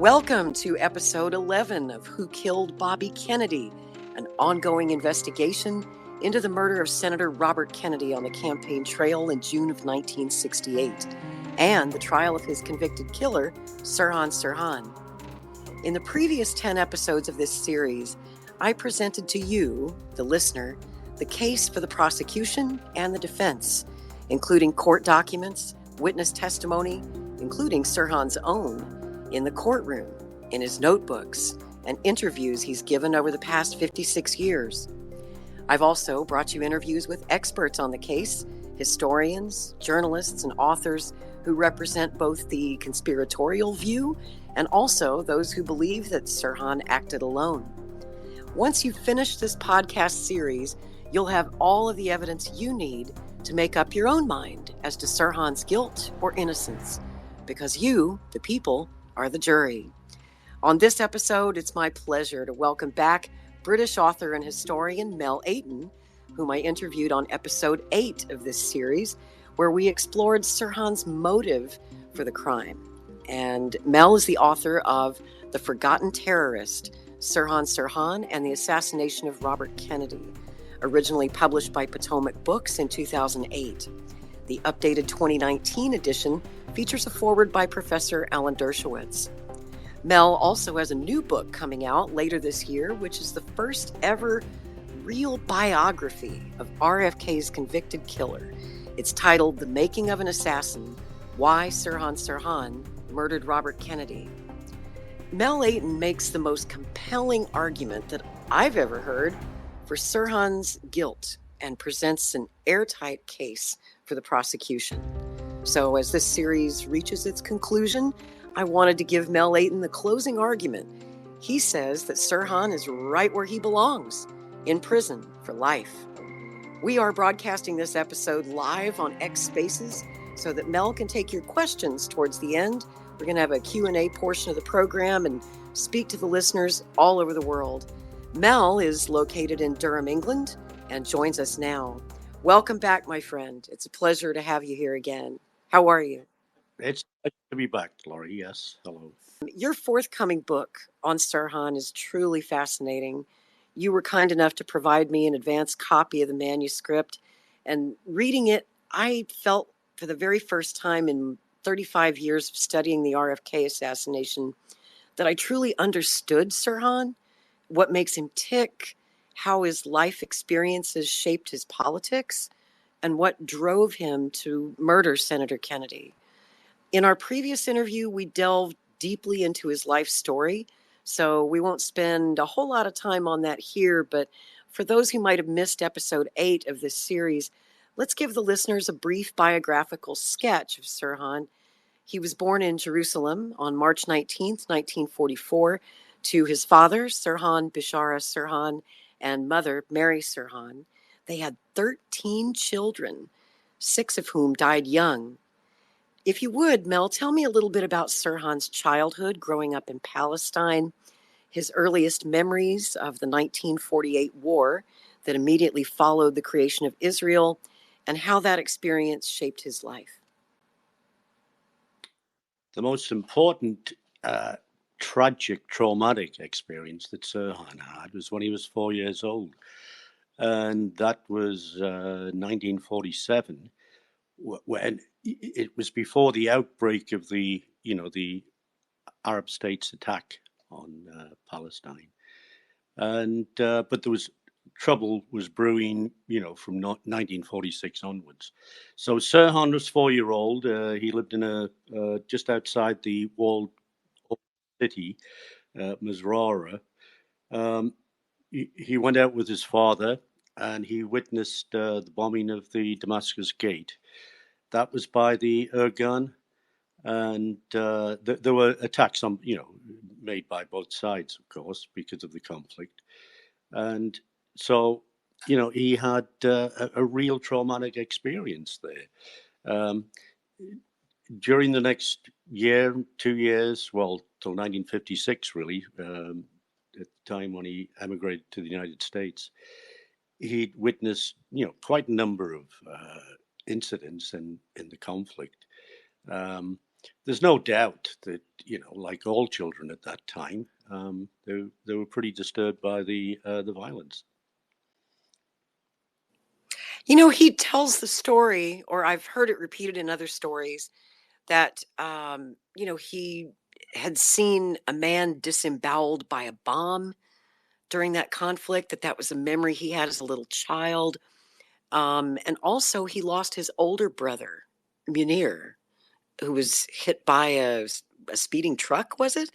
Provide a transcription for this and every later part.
Welcome to episode 11 of Who Killed Bobby Kennedy, an ongoing investigation into the murder of Senator Robert Kennedy on the campaign trail in June of 1968, and the trial of his convicted killer, Sirhan Sirhan. In the previous 10 episodes of this series, I presented to you, the listener, the case for the prosecution and the defense, including court documents, witness testimony, including Sirhan's own, in the courtroom, in his notebooks, and interviews he's given over the past 56 years. I've also brought you interviews with experts on the case, historians, journalists, and authors who represent both the conspiratorial view and also those who believe that Sirhan acted alone. Once you've finished this podcast series, you'll have all of the evidence you need to make up your own mind as to Sirhan's guilt or innocence, because you, the people, are the jury. On this episode, it's my pleasure to welcome back British author and historian Mel Ayton, whom I interviewed on episode 8 of this series, where we explored Sirhan's motive for the crime. And Mel is the author of The Forgotten Terrorist, Sirhan Sirhan and the Assassination of Robert Kennedy, originally published by Potomac Books in 2008. The updated 2019 edition features a foreword by Professor Alan Dershowitz. Mel also has a new book coming out later this year, which is the first ever real biography of RFK's convicted killer. It's titled The Making of an Assassin: Why Sirhan Sirhan Murdered Robert Kennedy. Mel Ayton makes the most compelling argument that I've ever heard for Sirhan's guilt and presents an airtight case for the prosecution. So as this series reaches its conclusion, I wanted to give Mel Ayton the closing argument. He says that Sirhan is right where he belongs, in prison for life. We are broadcasting this episode live on X Spaces so that Mel can take your questions towards the end. We're going to have a Q&A portion of the program and speak to the listeners all over the world. Mel is located in Durham, England, and joins us now. Welcome back, my friend. It's a pleasure to have you here again. How are you? It's good to be back, Laurie. Yes, hello. Your forthcoming book on Sirhan is truly fascinating. You were kind enough to provide me an advance copy of the manuscript, and reading it, I felt for the very first time in 35 years of studying the RFK assassination that I truly understood Sirhan, what makes him tick, how his life experiences shaped his politics, and what drove him to murder Senator Kennedy. In our previous interview, we delved deeply into his life story, so we won't spend a whole lot of time on that here, but for those who might have missed episode 8 of this series, let's give the listeners a brief biographical sketch of Sirhan. He was born in Jerusalem on March 19th, 1944, to his father, Sirhan Bishara Sirhan, and mother, Mary Sirhan. They had 13 children, 6 of whom died young. If you would, Mel, tell me a little bit about Sirhan's childhood growing up in Palestine, his earliest memories of the 1948 war that immediately followed the creation of Israel, and how that experience shaped his life. The most important tragic, traumatic experience that Sirhan had was when he was 4 years old. And that was 1947, when it was before the outbreak of the Arab states' attack on Palestine. And but there was trouble was brewing, from 1946 onwards. So Sirhan was 4-year-old. He lived in just outside the walled city, Masrara. He went out with his father, and he witnessed the bombing of the Damascus Gate. That was by the Irgun, and there were attacks on, made by both sides, of course, because of the conflict. And so, he had a real traumatic experience there. During the next year, 2 years, well, till 1956, really, at the time when he emigrated to the United States, he'd witnessed, quite a number of incidents in the conflict. there's no doubt that, like all children at that time, they were pretty disturbed by the violence. He tells the story, or I've heard it repeated in other stories, that, he had seen a man disemboweled by a bomb during that conflict, that was a memory he had as a little child. And also, he lost his older brother, Munir, who was hit by a speeding truck, was it?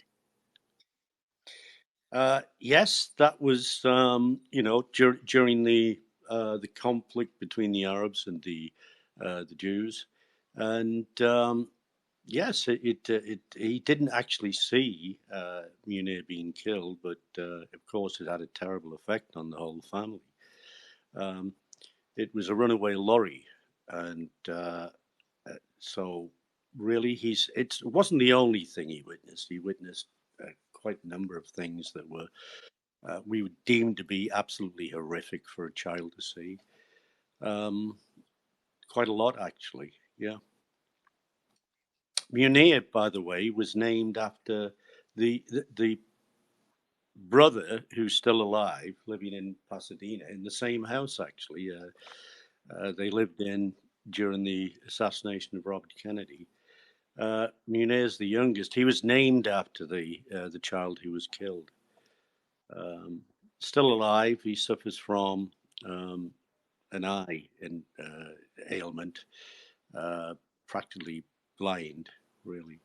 Yes, that was during the conflict between the Arabs and the Jews, and yes, he didn't actually see Munir being killed, but of course it had a terrible effect on the whole family. Um, it was a runaway lorry, and so really it wasn't the only thing he witnessed. He witnessed quite a number of things that were we would deem to be absolutely horrific for a child to see. Um, Quite a lot, actually. Yeah. Munir, by the way, was named after the brother who's still alive, living in Pasadena, in the same house. Actually, they lived in during the assassination of Robert Kennedy. Munir's the youngest. He was named after the child who was killed. Um, Still alive. He suffers from an eye ailment, uh, practically blind, really,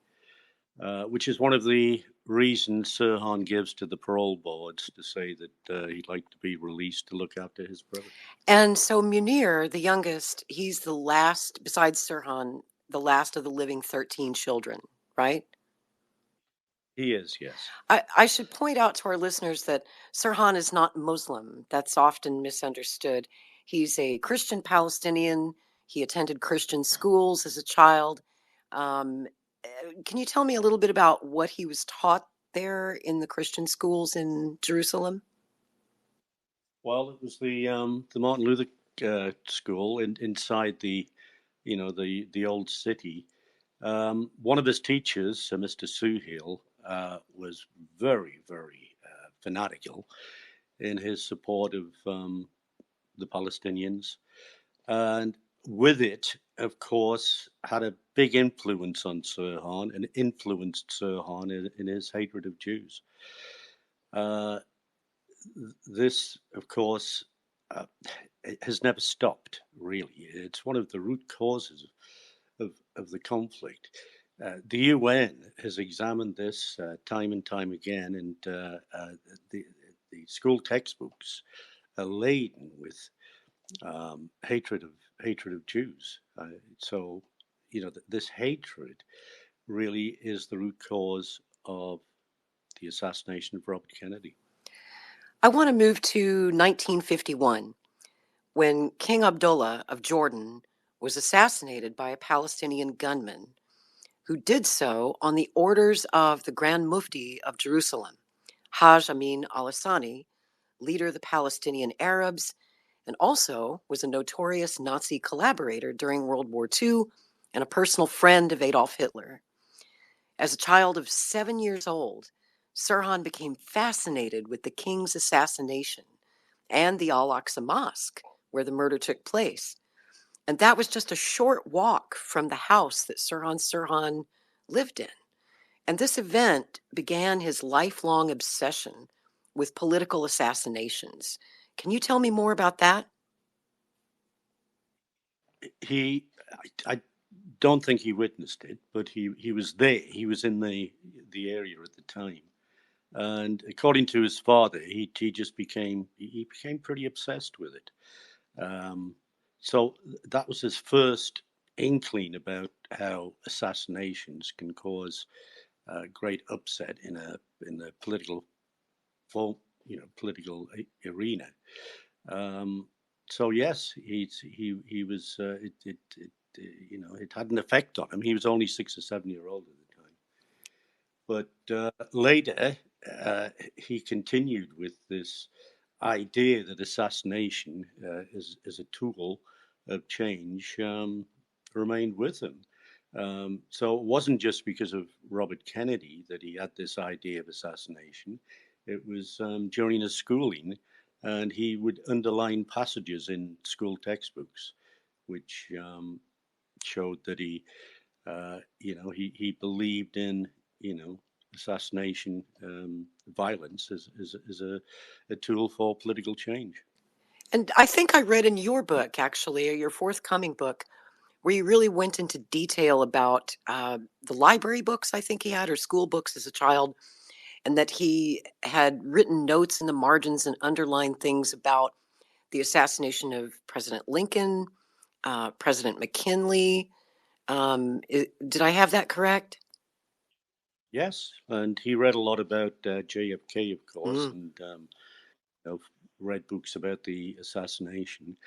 which is one of the reasons Sirhan gives to the parole boards to say that he'd like to be released to look after his brother. And so Munir, the youngest, he's the last, besides Sirhan, the last of the living 13 children, right? He is, yes. I should point out to our listeners that Sirhan is not Muslim. That's often misunderstood. He's a Christian Palestinian. He attended Christian schools as a child. Um, can you tell me a little bit about what he was taught there in the Christian schools in Jerusalem? Well, it was the Martin Luther School inside the old city. One of his teachers, Mr. Suhail, was very, very fanatical in his support of the Palestinians, and with it, of course, had a big influence on Sirhan and influenced Sirhan in his hatred of Jews. Uh, this, of course, uh, has never stopped, really. It's one of the root causes of the conflict. The UN has examined this time and time again, and the, the school textbooks are laden with hatred of Jews. So, this hatred really is the root cause of the assassination of Robert Kennedy. I want to move to 1951, when King Abdullah of Jordan was assassinated by a Palestinian gunman who did so on the orders of the Grand Mufti of Jerusalem, Haj Amin al-Assani, leader of the Palestinian Arabs, and also was a notorious Nazi collaborator during World War II and a personal friend of Adolf Hitler. As a child of 7 years old, Sirhan became fascinated with the king's assassination and the Al-Aqsa Mosque, where the murder took place. And that was just a short walk from the house that Sirhan Sirhan lived in. And this event began his lifelong obsession with political assassinations. Can you tell me more about that? I don't think he witnessed it, but he was there. He was in the area at the time, and according to his father, he just became pretty obsessed with it. Um, so that was his first inkling about how assassinations can cause great upset in the political arena. Um, so yes, he was. It had an effect on him. He was only 6 or 7 years old at the time. But later, he continued with this idea that assassination as a tool of change remained with him. So it wasn't just because of Robert Kennedy that he had this idea of assassination. It was during his schooling, and he would underline passages in school textbooks, which showed that he believed in, assassination, violence as a tool for political change. And I think I read in your book, actually, or your forthcoming book, where you really went into detail about the library books I think he had, or school books as a child, and that he had written notes in the margins and underlined things about the assassination of President Lincoln, President McKinley. Did I have that correct? Yes, and he read a lot about JFK, of course, Mm. and read books about the assassination.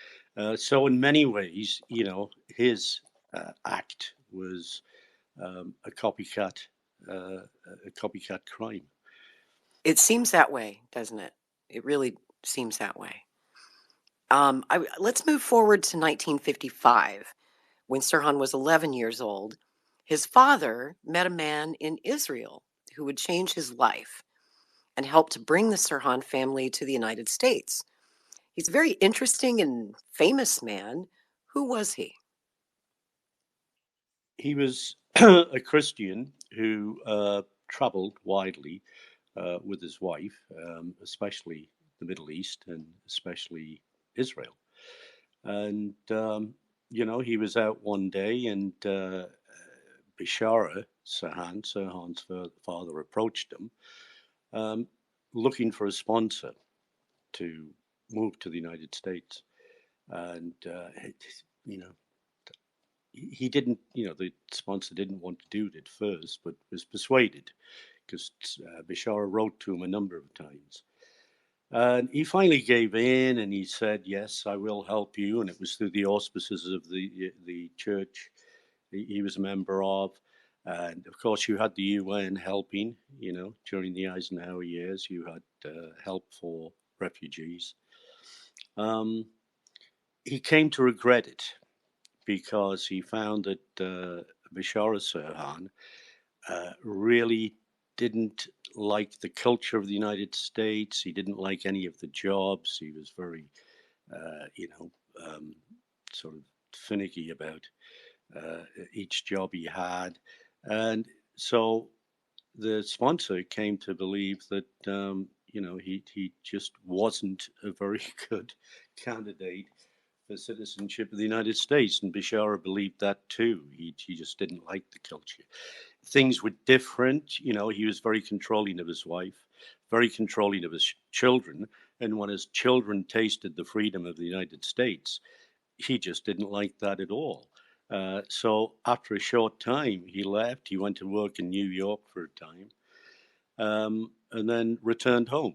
So in many ways, his act was a copycat crime. It seems that way, doesn't it? It really seems that way. Let's move forward to 1955, when Sirhan was 11 years old. His father met a man in Israel who would change his life and help to bring the Sirhan family to the United States. He's a very interesting and famous man. Who was he? He was a Christian who traveled widely with his wife, especially the Middle East and especially Israel. And, he was out one day, and Bishara Sirhan, Sirhan's father, approached him looking for a sponsor to move to the United States. And, you know, he didn't, the sponsor didn't want to do it at first, but was persuaded because Bishara wrote to him a number of times. And he finally gave in and he said, "Yes, I will help you." And it was through the auspices of the church he was a member of. And of course, you had the UN helping, during the Eisenhower years, you had help for refugees. He came to regret it because he found that Bishara Sirhan really didn't like the culture of the United States. He didn't like any of the jobs. He was very, sort of finicky about each job he had. And so the sponsor came to believe that, he just wasn't a very good candidate for citizenship of the United States. And Bishara believed that too. He just didn't like the culture. Things were different. He was very controlling of his wife, very controlling of his children. And when his children tasted the freedom of the United States, he just didn't like that at all. So after a short time, he left. He went to work in New York for a time, and then returned home.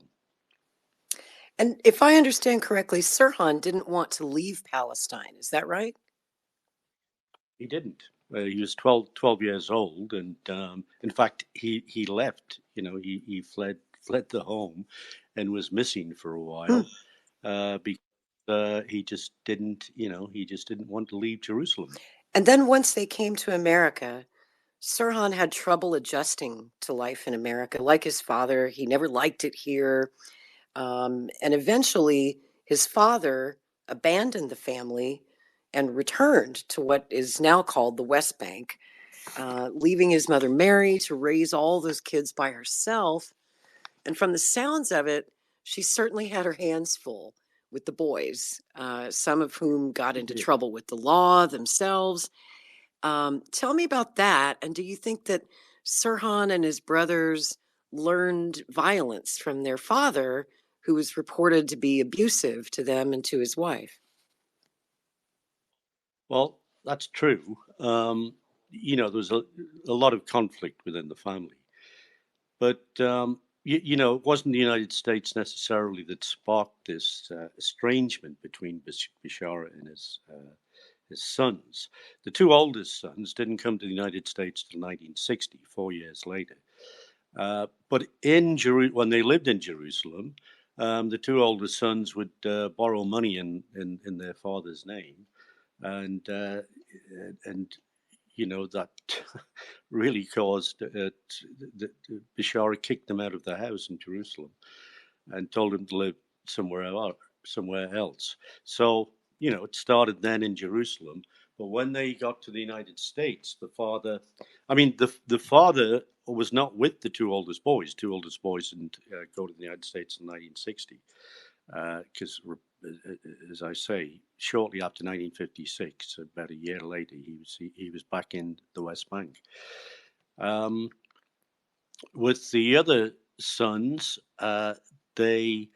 And if I understand correctly, Sirhan didn't want to leave Palestine. Is that right? He didn't. He was 12 years old, and in fact, he left. He fled the home, and was missing for a while because he just didn't. He just didn't want to leave Jerusalem. And then once they came to America, Sirhan had trouble adjusting to life in America. Like his father, he never liked it here. And eventually, his father abandoned the family and returned to what is now called the West Bank, leaving his mother Mary to raise all those kids by herself. And from the sounds of it, she certainly had her hands full with the boys, some of whom got into trouble with the law themselves. Tell me about that. And do you think that Sirhan and his brothers learned violence from their father, who was reported to be abusive to them and to his wife? Well, that's true. There was a lot of conflict within the family. But, it wasn't the United States necessarily that sparked this estrangement between Bishara and his sons. The two oldest sons didn't come to the United States till 1960, 4 years later. But when they lived in Jerusalem, the two oldest sons would borrow money in their father's name, and that really caused Bishara kicked them out of the house in Jerusalem and told him to live somewhere else. So, it started then in Jerusalem. But when they got to the United States, the father was not with the two oldest boys. Two oldest boys didn't go to the United States in 1960 because, as I say, shortly after 1956, about a year later, he was back in the West Bank. With the other sons, they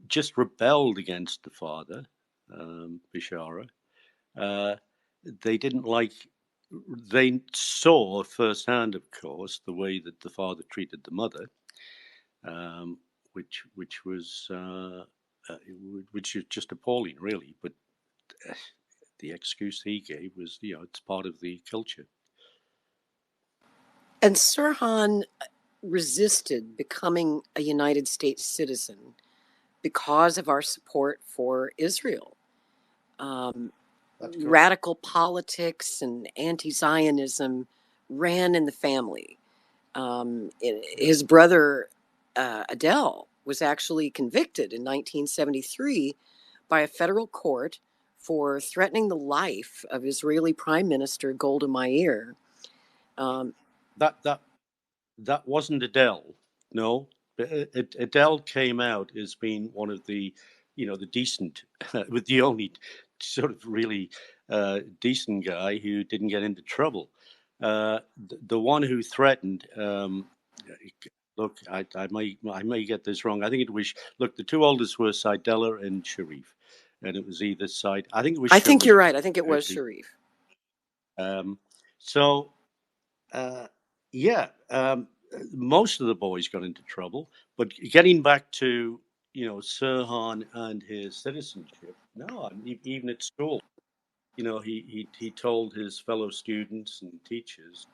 just rebelled against the father, Bishara. They saw firsthand, of course, the way that the father treated the mother, which was just appalling, really. But the excuse he gave was, it's part of the culture. And Sirhan resisted becoming a United States citizen because of our support for Israel. Radical politics and anti-Zionism ran in the family. His brother, Adele, was actually convicted in 1973 by a federal court for threatening the life of Israeli Prime Minister Golda Meir. That wasn't Adele, no. Adele came out as being one of the, the decent, with the only sort of really decent guy who didn't get into trouble. The one who threatened, look, I may get this wrong. I think it was, the two oldest were Saidella and Sharif, and it was either side. I think it was. I think you're right. I think it was Sharif. Most of the boys got into trouble, but getting back to Sirhan and his citizenship, no, even at school, he told his fellow students and teachers,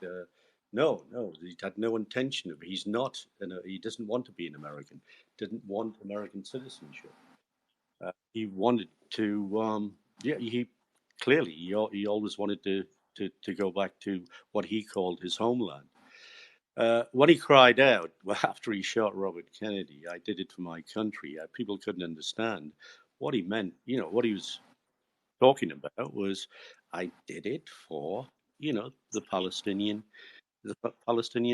no, he had no intention of it. He's not, he doesn't want to be an American, didn't want American citizenship. He wanted to, he clearly he always wanted to go back to what he called his homeland. When he cried out after he shot Robert Kennedy, "I did it for my country," people couldn't understand what he meant. What he was talking about was, "I did it for the Palestinian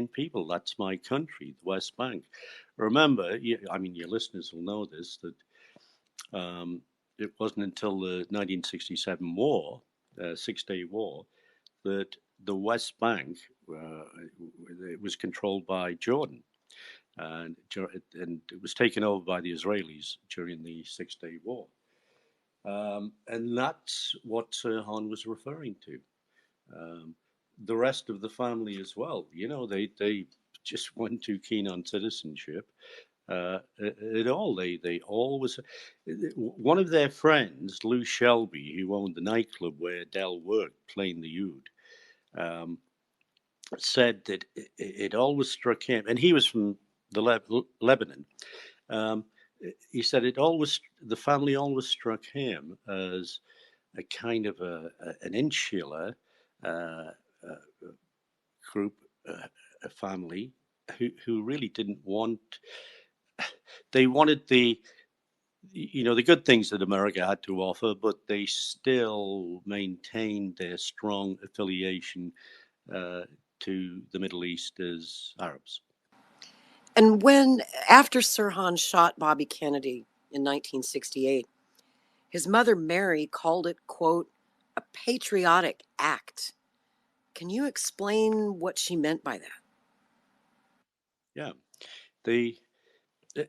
people. That's my country, the West Bank." Remember, your listeners will know this, that it wasn't until the 1967 war, Six-Day War, that the West Bank it was controlled by Jordan, and it was taken over by the Israelis during the Six-Day War, and that's what Sirhan was referring to. The rest of the family as well, they just weren't too keen on citizenship at all. They always, one of their friends, Lou Shelby, who owned the nightclub where Dell worked playing the oud, said that it always struck him, and he was from the Lebanon. He said the family always struck him as a kind of an insular group, a family who really didn't want. They wanted the good things that America had to offer, but they still maintained their strong affiliation to the Middle East as Arabs. And after Sirhan shot Bobby Kennedy in 1968, his mother Mary called it, quote, "a patriotic act." Can you explain what she meant by that? Yeah,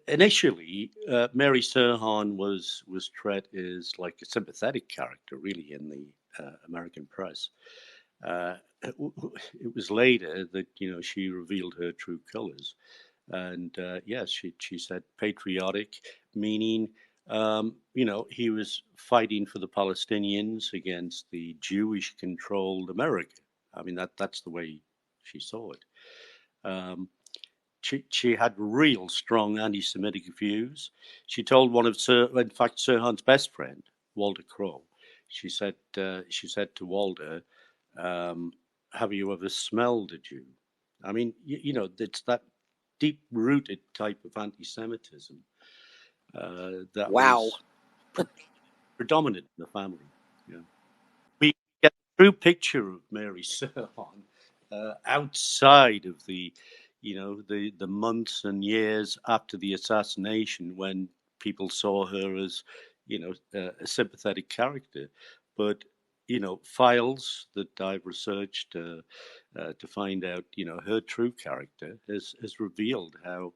initially, Mary Sirhan was treated as like a sympathetic character, really, in the American press. It was later that she revealed her true colors, and yes, she said patriotic, meaning he was fighting for the Palestinians against the Jewish-controlled America. That's the way she saw it. She had real strong anti-Semitic views. She told in fact, Sirhan's best friend, Walter Crowe. She said to Walter, have you ever smelled a Jew? I mean, it's that deep-rooted type of anti-Semitism that Wow. was predominant in the family. Yeah. We get a true picture of Mary Sirhan outside of the months and years after the assassination, when people saw her as a sympathetic character. But files that I've researched to find out her true character has revealed how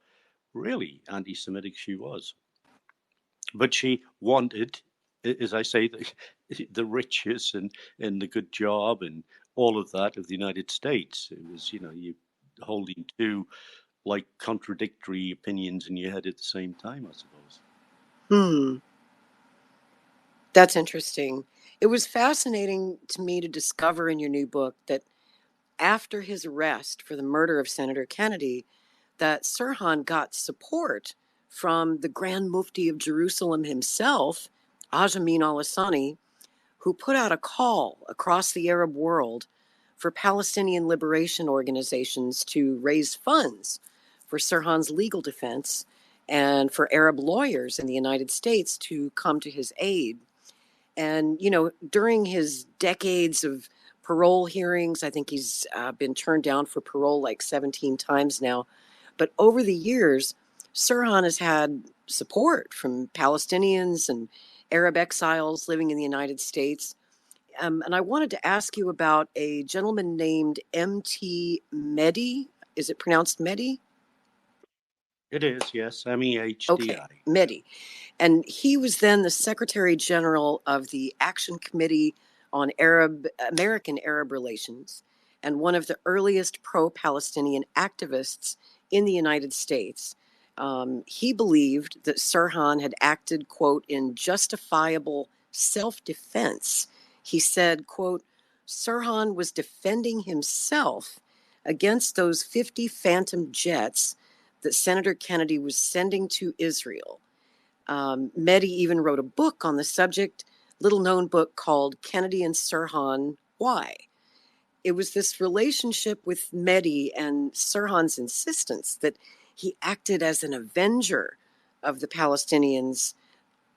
really anti-Semitic she was. But she wanted, as I say, the riches and the good job and all of that of the United States. It was, you holding two like contradictory opinions in your head at the same time, I suppose. That's interesting. It was fascinating to me to discover in your new book that after his arrest for the murder of Senator Kennedy, that Sirhan got support from the Grand Mufti of Jerusalem himself, Ajamin al-Hassani, who put out a call across the Arab world for Palestinian liberation organizations to raise funds for Sirhan's legal defense and for Arab lawyers in the United States to come to his aid. And, during his decades of parole hearings, I think he's been turned down for parole like 17 times now. But over the years, Sirhan has had support from Palestinians and Arab exiles living in the United States. And I wanted to ask you about a gentleman named M.T. Mehdi. Is it pronounced Mehdi? It is, yes, Okay, MEHDI. Mehdi. And he was then the Secretary General of the Action Committee on American Arab Relations and one of the earliest pro-Palestinian activists in the United States. He believed that Sirhan had acted, quote, in justifiable self-defense. He said, quote, Sirhan was defending himself against those 50 Phantom jets that Senator Kennedy was sending to Israel. Mehdi even wrote a book on the subject, little known book called Kennedy and Sirhan, Why? It was this relationship with Mehdi and Sirhan's insistence that he acted as an avenger of the Palestinians.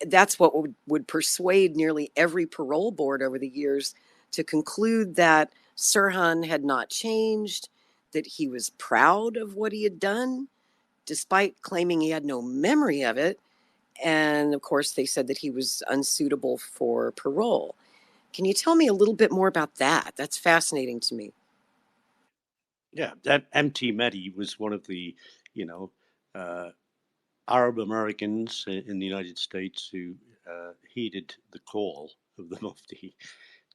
That's what would persuade nearly every parole board over the years to conclude that Sirhan had not changed, that he was proud of what he had done, despite claiming he had no memory of it. And of course, they said that he was unsuitable for parole. Can you tell me a little bit more about that? That's fascinating to me. Yeah, that MT Mehdi was one of the, you know, uh, Arab Americans in the United States who heeded the call of the Mufti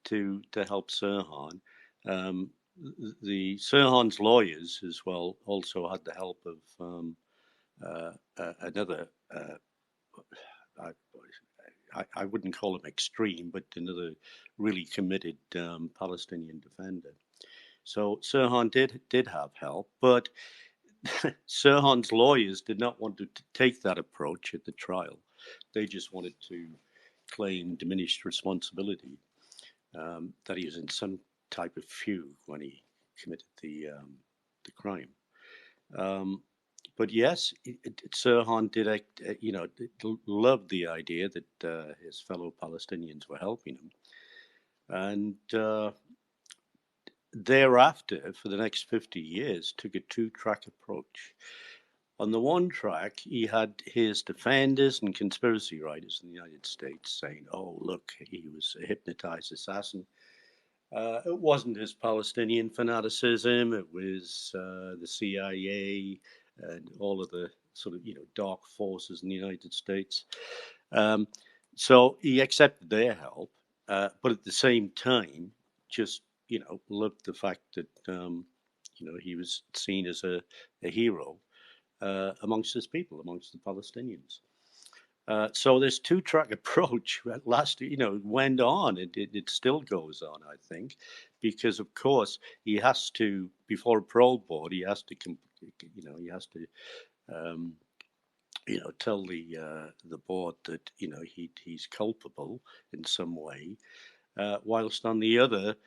to help Sirhan. Um, the Sirhan's lawyers as well also had the help of another. I wouldn't call him extreme, but another really committed Palestinian defender. So Sirhan did have help, but Sirhan's lawyers did not want to take that approach at the trial. They just wanted to claim diminished responsibility, that he was in some type of fugue when he committed the crime. Um, but yes, Sirhan did, loved the idea that his fellow Palestinians were helping him, and thereafter, for the next 50 years, took a two-track approach. On the one track, he had his defenders and conspiracy writers in the United States saying, oh, look, he was a hypnotized assassin. It wasn't his Palestinian fanaticism, it was the CIA and all of the sort of, dark forces in the United States. Um, so he accepted their help, but at the same time, just, loved the fact that, he was seen as a hero amongst his people, amongst the Palestinians. So this two-track approach at last, went on. It still goes on, I think, because of course he has to, before a parole board, he has to, um, tell the board that he's culpable in some way, whilst on the other,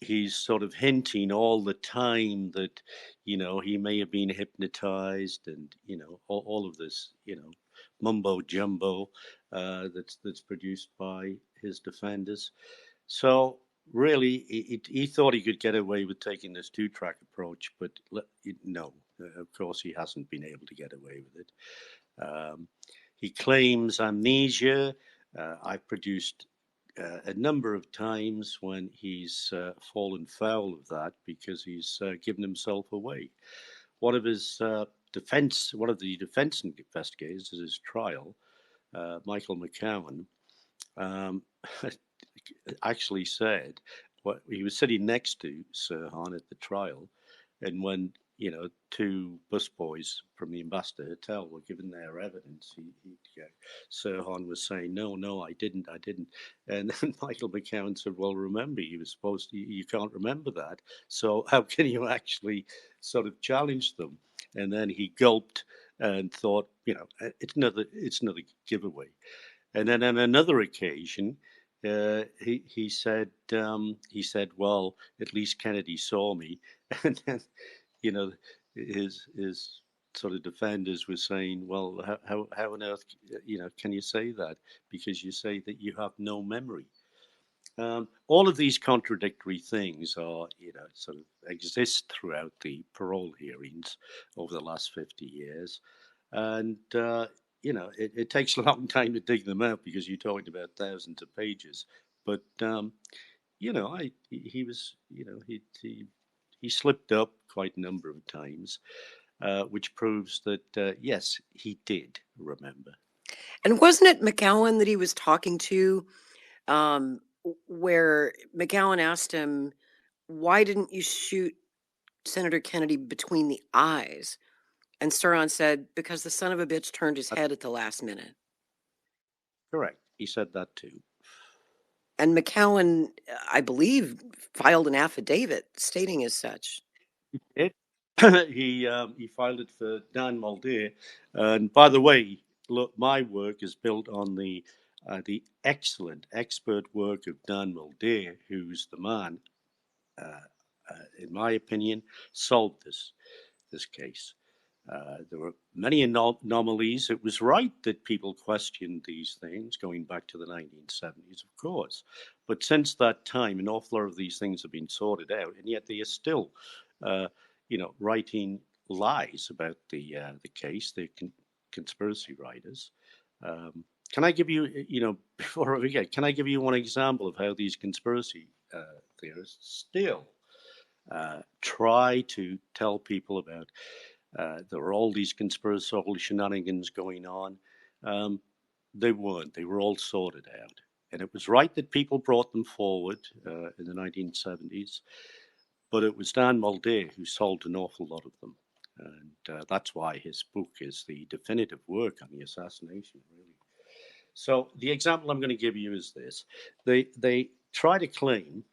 he's sort of hinting all the time that, he may have been hypnotized, and, all of this, mumbo jumbo that's produced by his defenders. So really, he thought he could get away with taking this two-track approach, but no, of course he hasn't been able to get away with it. He claims amnesia. I've produced a number of times when he's fallen foul of that because he's given himself away. One of the defense investigators at his trial, Michael McCowan, actually said, he was sitting next to Sirhan at the trial, and when two busboys from the Ambassador Hotel were given their evidence, Sirhan was saying, no, I didn't. And then Michael McCowan said, well, remember, you can't remember that, so how can you actually sort of challenge them? And then he gulped and thought, it's another giveaway. And then on another occasion, he said, well, at least Kennedy saw me. And then, his sort of defenders were saying, well, how on earth, can you say that? Because you say that you have no memory. All of these contradictory things are, sort of exist throughout the parole hearings over the last 50 years. And, it takes a long time to dig them out because you're talking about thousands of pages. But, he was, he slipped up quite a number of times, which proves that, yes, he did remember. And wasn't it McCowan that he was talking to, where McCowan asked him, why didn't you shoot Senator Kennedy between the eyes? And Sirhan said, because the son of a bitch turned his head at the last minute. Correct. He said that too. And McCowan, I believe, filed an affidavit stating as such. He filed it for Dan Mulder. And by the way, look, my work is built on the excellent expert work of Dan Mulder, who's the man, in my opinion, solved this case. There were many anomalies. It was right that people questioned these things going back to the 1970s, of course. But since that time, an awful lot of these things have been sorted out, and yet they are still, writing lies about the case. The conspiracy writers. Can I give you, before I forget, can I give you one example of how these conspiracy theorists still try to tell people about there were all these conspiratorial shenanigans going on? They weren't. They were all sorted out. And it was right that people brought them forward in the 1970s, but it was Dan Mulder who solved an awful lot of them. And that's why his book is the definitive work on the assassination, really. So the example I'm going to give you is this. They try to claim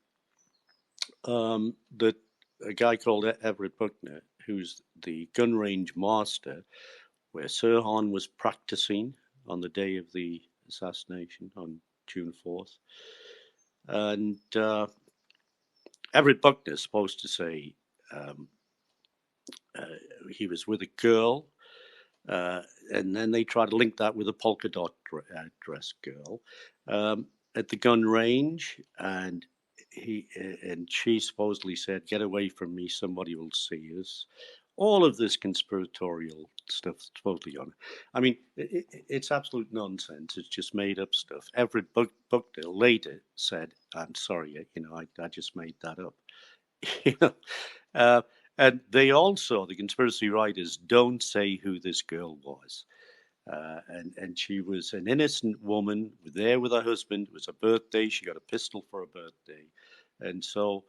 that a guy called Everett Buckner, who's the gun range master where Sirhan was practicing on the day of the assassination on June 4th. And Everett Buckner is supposed to say he was with a girl, and then they try to link that with a polka dot dress girl at the gun range, and she supposedly said, "Get away from me! Somebody will see us." All of this conspiratorial stuff supposedly on. I mean, it's absolute nonsense. It's just made up stuff. Everett Buckner later said, "I'm sorry, I just made that up." And they also, the conspiracy writers, don't say who this girl was. And she was an innocent woman there with her husband. It was a birthday. She got a pistol for a birthday. And so,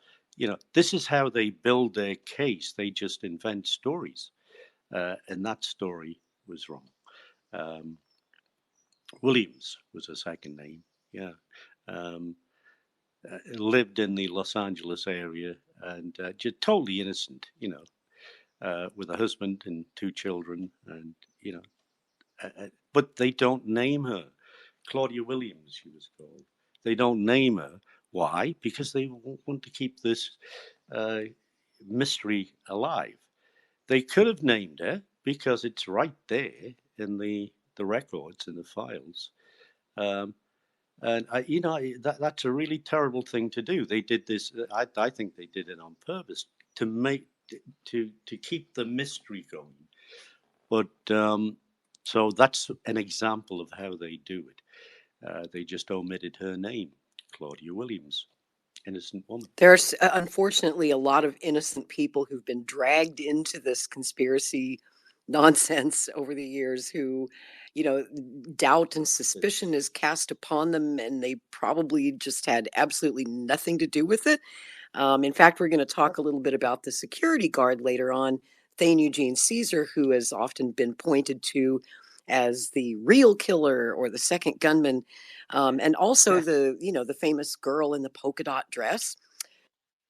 this is how they build their case. They just invent stories. And that story was wrong. Williams was her second name. Yeah. Lived in the Los Angeles area and just totally innocent, with a husband and two children. And, but they don't name her. Claudia Williams, she was called. They don't name her. Why? Because they want to keep this mystery alive. They could have named her because it's right there in the records, in the files. Um, and that's a really terrible thing to do. They did this. I think they did it on purpose to make to keep the mystery going. But so that's an example of how they do it. They just omitted her name, Claudia Williams, innocent woman. There's unfortunately a lot of innocent people who've been dragged into this conspiracy nonsense over the years who, doubt and suspicion is cast upon them, and they probably just had absolutely nothing to do with it. In fact, we're going to talk a little bit about the security guard later on, Thane Eugene Caesar, who has often been pointed to as the real killer or the second gunman, and also the famous girl in the polka dot dress.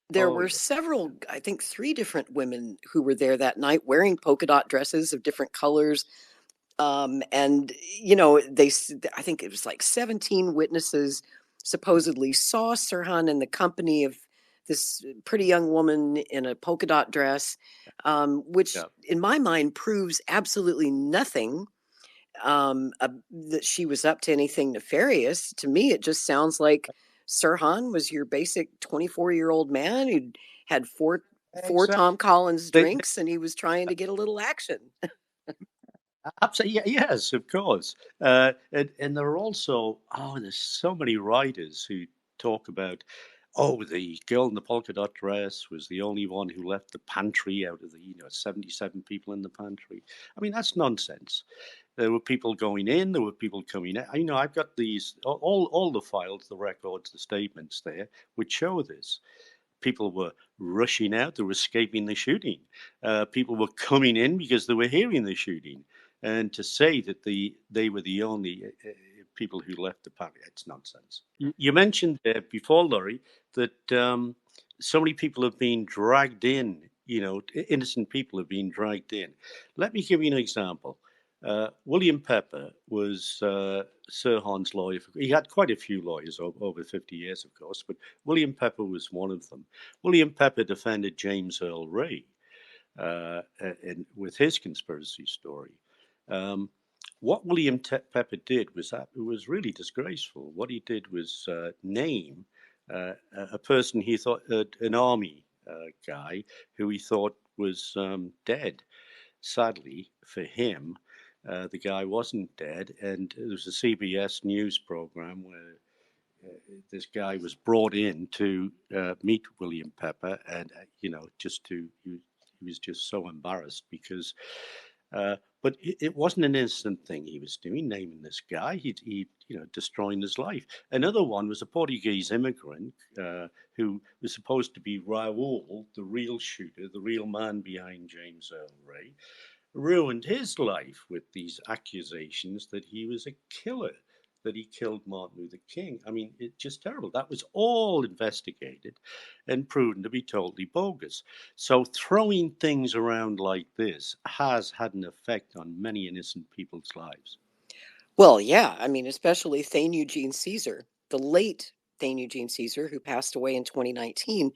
There Oh were yeah, several, I think 3 different women who were there that night wearing polka dot dresses of different colors. And, I think it was like 17 witnesses supposedly saw Sirhan in the company of this pretty young woman in a polka dot dress, which yeah. in my mind proves absolutely nothing that she was up to anything nefarious. To me, it just sounds like Sirhan was your basic 24-year-old man who had four Exactly. Tom Collins They, drinks and he was trying to get a little action. absolutely, yes, of course. And there are also, there's so many writers who talk about, the girl in the polka dot dress was the only one who left the pantry out of the 77 people in the pantry. I mean, that's nonsense. There were people going in, there were people coming out. I've got these all the files, the records, the statements there, which show this. People were rushing out, they were escaping the shooting. People were coming in because they were hearing the shooting. And to say that they were the only people who left the party, it's nonsense. You mentioned before, Laurie, that so many people have been dragged in, innocent people have been dragged in. Let me give you an example. William Pepper was Sirhan's lawyer. He had quite a few lawyers over 50 years, of course, but William Pepper was one of them. William Pepper defended James Earl Ray with his conspiracy story. Um, what William Pepper did was that it was really disgraceful. What he did was name a person he thought, an army guy who he thought was dead. Sadly for him, the guy wasn't dead, and there was a CBS news program where this guy was brought in to meet William Pepper, and he was just so embarrassed because, but it wasn't an innocent thing he was doing, naming this guy. He destroying his life. Another one was a Portuguese immigrant who was supposed to be Raoul, the real shooter, the real man behind James Earl Ray, ruined his life with these accusations that he was a killer, that he killed Martin Luther King. I mean, it's just terrible. That was all investigated and proven to be totally bogus. So throwing things around like this has had an effect on many innocent people's lives. Well, yeah, I mean, especially Thane Eugene Caesar, the late Thane Eugene Caesar, who passed away in 2019.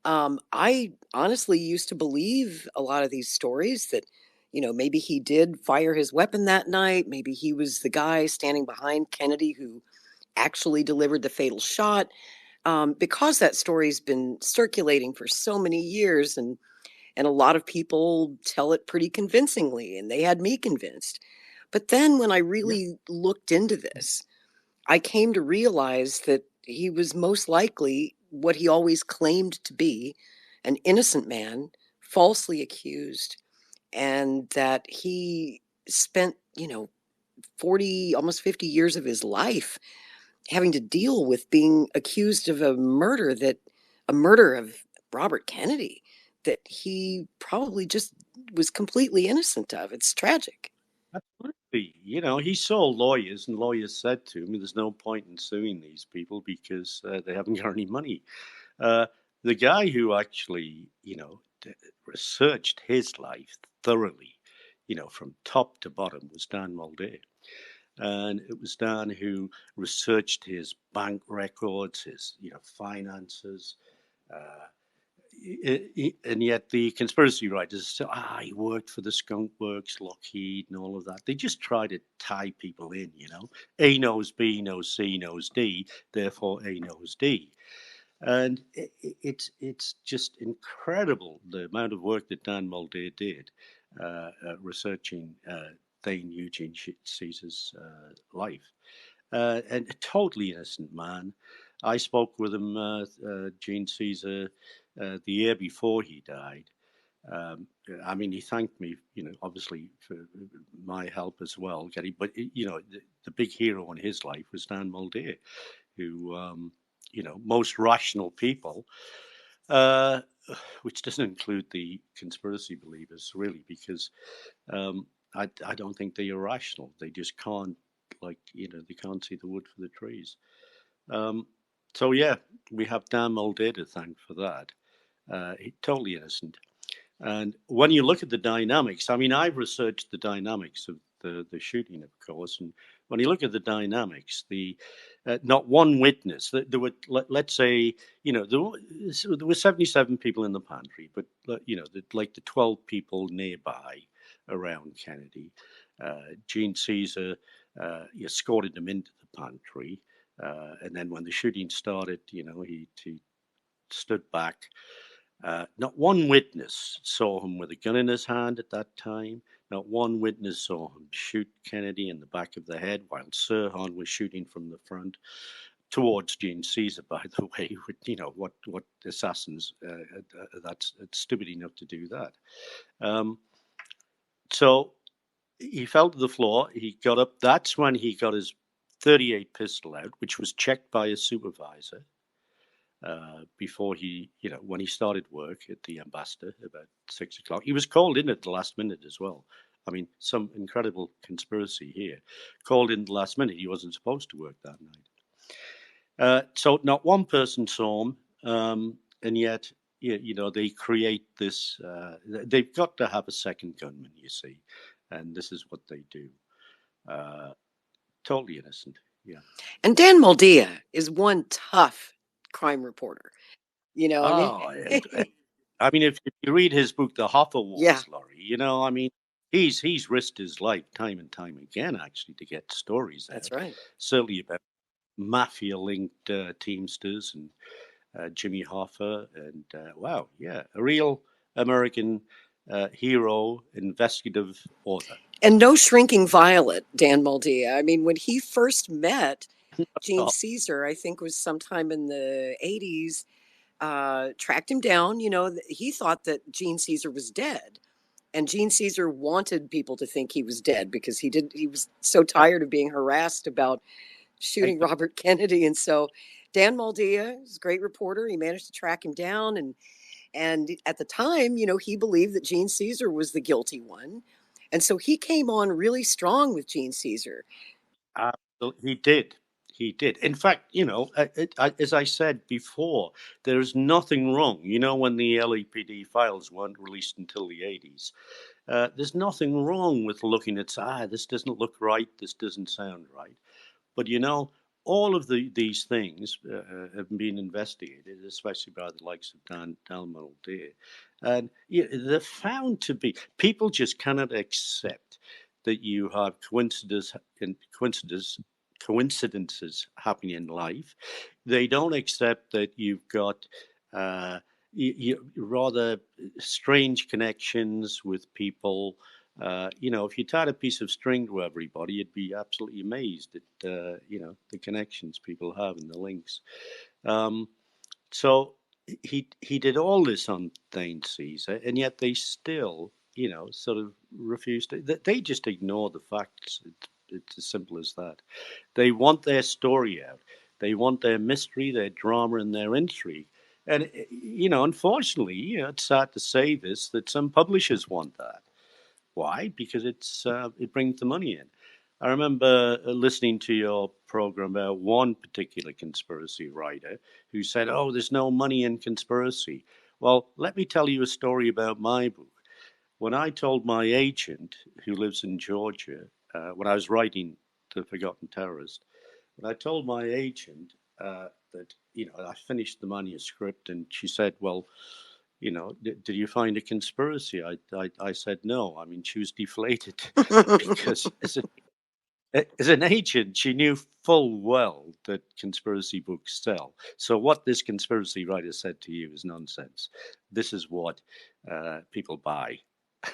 I honestly used to believe a lot of these stories that, maybe he did fire his weapon that night. Maybe he was the guy standing behind Kennedy who actually delivered the fatal shot. Because that story's been circulating for so many years, and a lot of people tell it pretty convincingly, and they had me convinced. But then when I Yeah. really looked into this, I came to realize that he was most likely what he always claimed to be, an innocent man, falsely accused, and that he spent, 40, almost 50 years of his life having to deal with being accused of a murder of Robert Kennedy that he probably just was completely innocent of. It's tragic. Absolutely. He saw lawyers, and lawyers said to him, there's no point in suing these people because they haven't got any money. Uh, the guy who actually, researched his life thoroughly, from top to bottom, was Dan Mulder. And it was Dan who researched his bank records, his finances, and yet the conspiracy writers say, he worked for the Skunk Works, Lockheed, and all of that. They just try to tie people in, A knows B knows C knows D, therefore A knows D. And it's just incredible the amount of work that Dan Mulder did researching Thane Eugene Caesar's life. And a totally innocent man. I spoke with him, Gene Caesar, the year before he died. He thanked me, obviously for my help as well, But the big hero in his life was Dan Mulder, who, most rational people, which doesn't include the conspiracy believers, really, because I don't think they're irrational. They just can't, they can't see the wood for the trees. So yeah, we have Dan Mulder to thank for that. He's totally innocent. And when you look at the dynamics, I've researched the dynamics of the shooting, of course, and when you look at the dynamics, not one witness. There were, let's say, there were 77 people in the pantry, but the 12 people nearby around Kennedy. Gene Caesar escorted them into the pantry, and then when the shooting started, he stood back. Not one witness saw him with a gun in his hand at that time. Not one witness saw him shoot Kennedy in the back of the head while Sirhan was shooting from the front towards Gene Caesar, by the way. What assassins, that's stupid enough to do that. So he fell to the floor. He got up. That's when he got his .38 pistol out, which was checked by his supervisor. Before when he started work at the Ambassador about 6 o'clock. He was called in at the last minute as well. Some incredible conspiracy here. Called in the last minute. He wasn't supposed to work that night. So not one person saw him, and yet, they create this. They've got to have a second gunman, you see, and this is what they do. Totally innocent. Yeah. And Dan Mulder is one tough crime reporter. If you read his book, The Hoffa Wars, Laurie, he's risked his life time and time again, actually, to get stories out. That's right. Certainly about mafia-linked Teamsters and Jimmy Hoffa, and a real American hero, investigative author. And no shrinking violet, Dan Mulder. When he first met Gene Caesar, I think was sometime in the 80s, tracked him down. He thought that Gene Caesar was dead. And Gene Caesar wanted people to think he was dead because he was so tired of being harassed about shooting Robert Kennedy. And so Dan Mulder is a great reporter. He managed to track him down. And at the time, he believed that Gene Caesar was the guilty one. And so he came on really strong with Gene Caesar. He did. He did. In fact, as I said before, there is nothing wrong. When the LAPD files weren't released until the 80s, there's nothing wrong with looking at, this doesn't look right, this doesn't sound right. But, all of these things have been investigated, especially by the likes of Dan Mulder. And they're found to be, people just cannot accept that you have coincidences happening in life. They don't accept that you've got rather strange connections with people. If you tied a piece of string to everybody, you'd be absolutely amazed at the connections people have and the links. So he did all this on Thane Caesar, and yet they still, sort of refuse to. They just ignore the facts. It's as simple as that. They want their story out. They want their mystery, their drama, and their intrigue. And unfortunately, it's sad to say this, that some publishers want that. Why? Because it brings the money in. I remember listening to your program about one particular conspiracy writer who said, there's no money in conspiracy. Well, let me tell you a story about my book. When I told my agent, who lives in Georgia, when I was writing the forgotten terrorist. And I told my agent that, I finished the manuscript, and she said, well, did you find a conspiracy? I said no. I mean, she was deflated because as an agent, she knew full well that conspiracy books sell. So what this conspiracy writer said to you is nonsense. This is what people buy.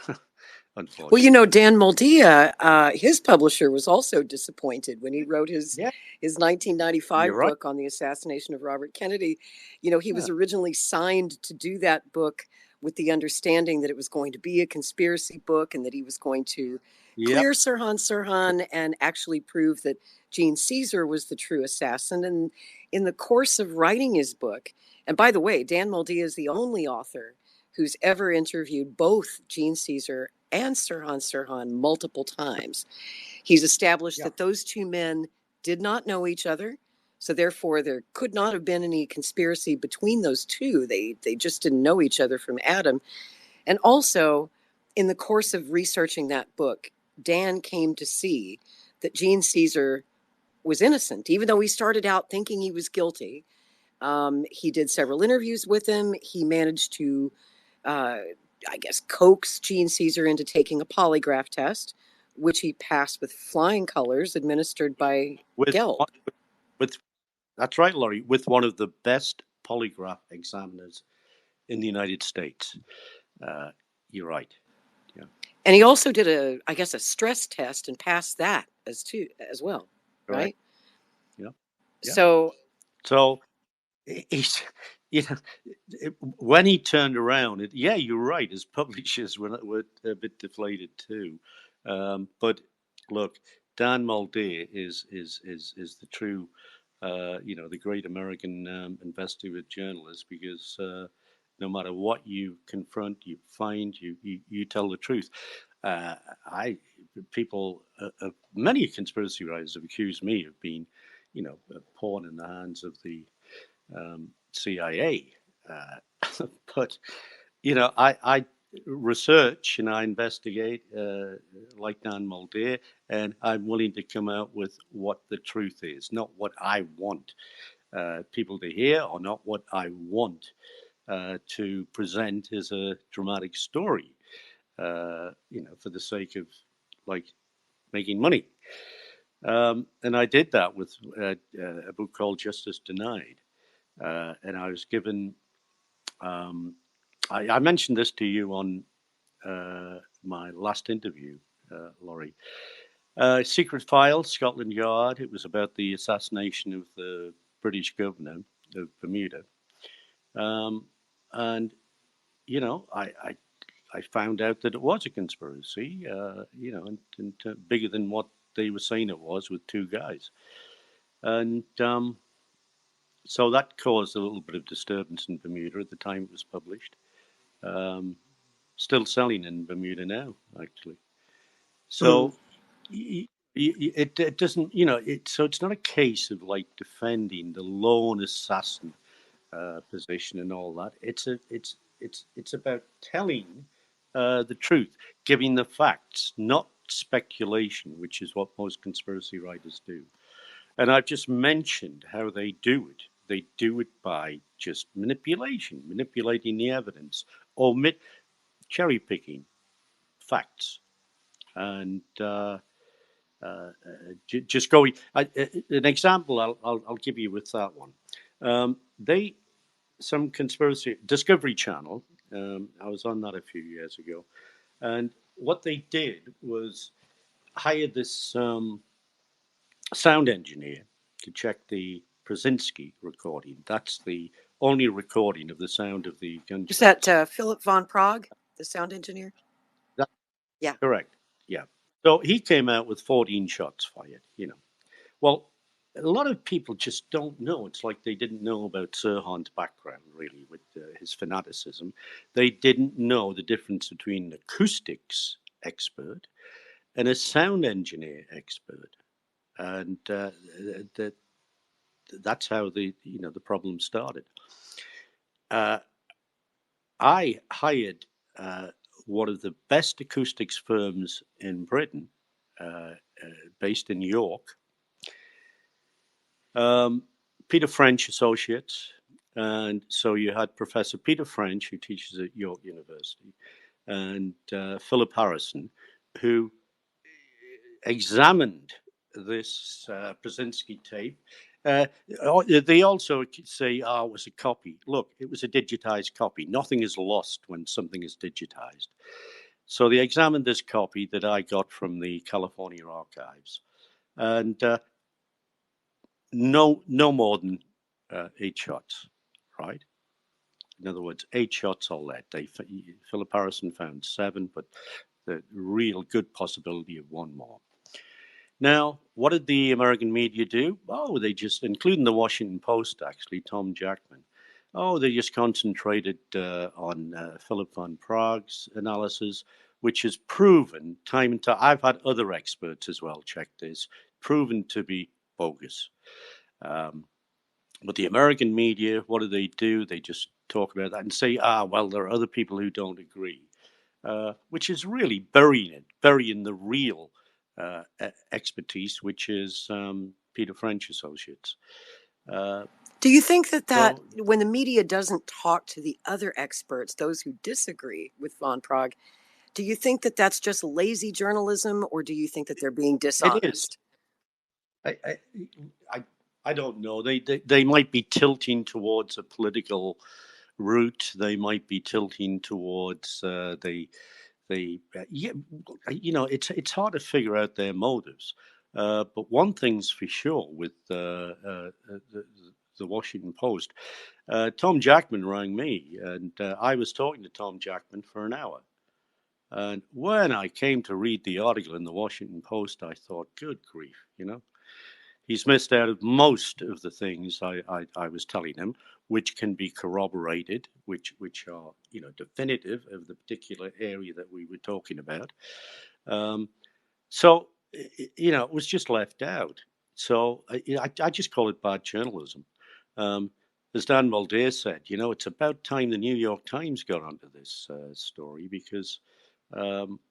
Well, Unfortunately. Dan Moldia, his publisher was also disappointed when he wrote his Yeah, 1995 you're right. book on the assassination of Robert Kennedy. He Yeah. was originally signed to do that book with the understanding that it was going to be a conspiracy book and that he was going to Yep. clear Sirhan Sirhan and actually prove that Gene Caesar was the true assassin. And in the course of writing his book, and by the way, Dan Moldia is the only author who's ever interviewed both Gene Caesar and Sirhan Sirhan multiple times. He's established Yeah. that those two men did not know each other. So therefore, there could not have been any conspiracy between those two. They just didn't know each other from Adam. And also, in the course of researching that book, Dan came to see that Gene Caesar was innocent, even though he started out thinking he was guilty. He did several interviews with him. He managed to, uh, I guess, coax Gene Caesar into taking a polygraph test, which he passed with flying colors, administered by With Gelb. with That's right, Laurie. With one of the best polygraph examiners in the United States. Uh, you're right. Yeah. And he also did a stress test and passed that as well, Correct. right? Yeah. Yeah. So So he's, when he turned around, you're right. His publishers were a bit deflated too. But look, Dan Mulder is the true, the great American investigative journalist, because no matter what you confront, you find, you tell the truth. Uh, I people, many conspiracy writers have accused me of being, a pawn in the hands of the CIA. But I research and I investigate like Dan Mulder, and I'm willing to come out with what the truth is, not what I want people to hear, or not what I want to present as a dramatic story. For the sake of like making money. And I did that with a book called Justice Denied. And I was given, I mentioned this to you on my last interview, Laurie. Secret File, Scotland Yard. It was about the assassination of the British governor of Bermuda. And, I found out that it was a conspiracy, and bigger than what they were saying it was, with two guys. And so that caused a little bit of disturbance in Bermuda at the time it was published. Still selling in Bermuda now, actually. So it doesn't, so it's not a case of like defending the lone assassin position and all that. It's about telling the truth, giving the facts, not speculation, which is what most conspiracy writers do. And I've just mentioned how they do it. They do it by just manipulating the evidence, or cherry picking facts, and just going. An example I'll give you with that one. Some conspiracy Discovery Channel. I was on that a few years ago, and what they did was hire this sound engineer to check the Brzezinski recording. That's the only recording of the sound of the is gunshots. that Philip von Prague, the sound engineer? That's Yeah. correct. Yeah. So he came out with 14 shots fired. Well, a lot of people just don't know. It's like they didn't know about Sirhan's background, really, with his fanaticism. They didn't know the difference between an acoustics expert and a sound engineer expert, and that's how the problem started. I hired one of the best acoustics firms in Britain, based in York. Peter French Associates. And so you had Professor Peter French, who teaches at York University, and Philip Harrison, who examined this Brzezinski tape. They also say, it was a copy. Look, it was a digitized copy. Nothing is lost when something is digitized. So they examined this copy that I got from the California archives, and no more than 8 shots, right? In other words, 8 shots or less. Philip Harrison found 7, but the real good possibility of 1 more. Now, what did the American media do? Oh, they just, including the Washington Post, actually, Tom Jackman. Oh, they just concentrated on Philip von Prague's analysis, which is proven time and time. I've had other experts as well check this, proven to be bogus. But the American media, what do? They just talk about that and say, well, there are other people who don't agree, which is really burying the real expertise, which is Peter French Associates. Do you think that when the media doesn't talk to the other experts, those who disagree with von Prague, do you think that that's just lazy journalism, or do you think that they're being dishonest? It is. I don't know. They might be tilting towards a political route. They might be tilting towards it's hard to figure out their motives. But one thing's for sure with the Washington Post. Tom Jackman rang me, and I was talking to Tom Jackman for an hour. And when I came to read the article in the Washington Post, I thought, good grief, he's missed out of most of the things I was telling him, which can be corroborated, which are definitive of the particular area that we were talking about. So it was just left out. So I just call it bad journalism. As Dan Muldair said, it's about time the New York Times got onto this story, because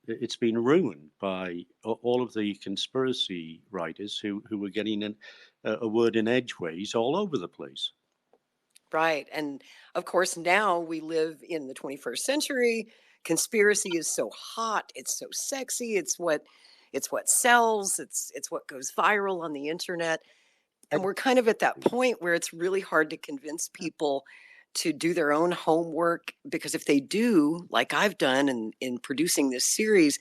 it's been ruined by all of the conspiracy writers who were getting a word in edgeways all over the place. Right. And of course, now we live in the 21st century. Conspiracy is so hot. It's so sexy. It's what sells. It's what goes viral on the internet. And we're kind of at that point where it's really hard to convince people to do their own homework, because if they do, like I've done in producing this series,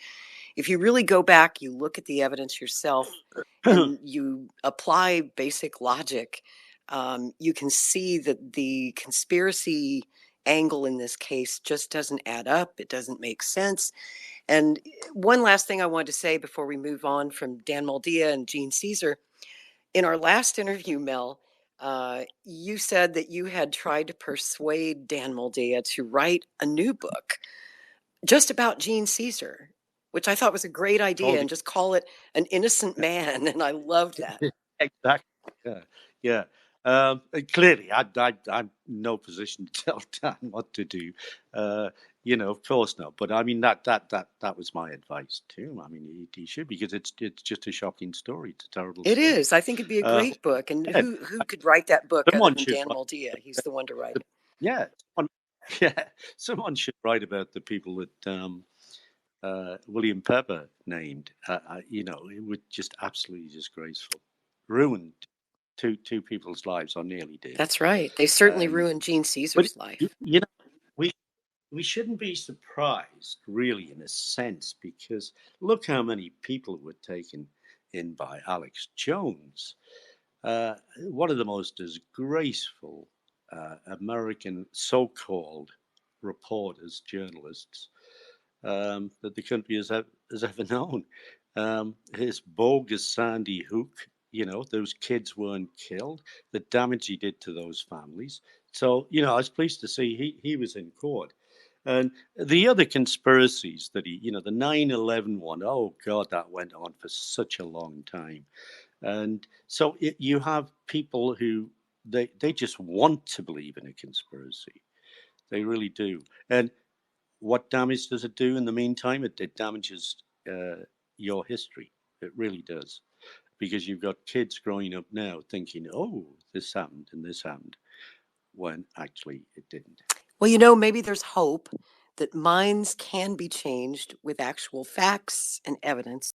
if you really go back, you look at the evidence yourself and you apply basic logic, you can see that the conspiracy angle in this case just doesn't add up. It doesn't make sense. And one last thing I wanted to say before we move on from Dan Muldair and Gene Caesar. In our last interview, Mel, you said that you had tried to persuade Dan Muldair to write a new book just about Gene Caesar, which I thought was a great idea, and just call it An Innocent Man. And I loved that. Exactly. Yeah. Clearly, I'm no position to tell Dan what to do. Of course not. But I mean, that was my advice to him. I mean, he should, because it's just a shocking story. It's a terrible story. It is. I think it'd be a great book. And who could write that book other than Dan Muldair? He's the one to write it. Yeah. Someone should write about the people that William Pepper named. It was just absolutely disgraceful. Ruined two people's lives, or nearly did. That's right. They certainly ruined Gene Caesar's life. We shouldn't be surprised, really, in a sense, because look how many people were taken in by Alex Jones, one of the most disgraceful American so-called reporters, journalists, that the country has ever known. His bogus Sandy Hook, those kids weren't killed, the damage he did to those families. So, I was pleased to see he was in court. And the other conspiracies that the 9/11 one, oh God, that went on for such a long time. And so you have people who, they just want to believe in a conspiracy. They really do. And what damage does it do in the meantime? It damages your history. It really does. Because you've got kids growing up now thinking, oh, this happened and this happened, when actually it didn't. Well, maybe there's hope that minds can be changed with actual facts and evidence.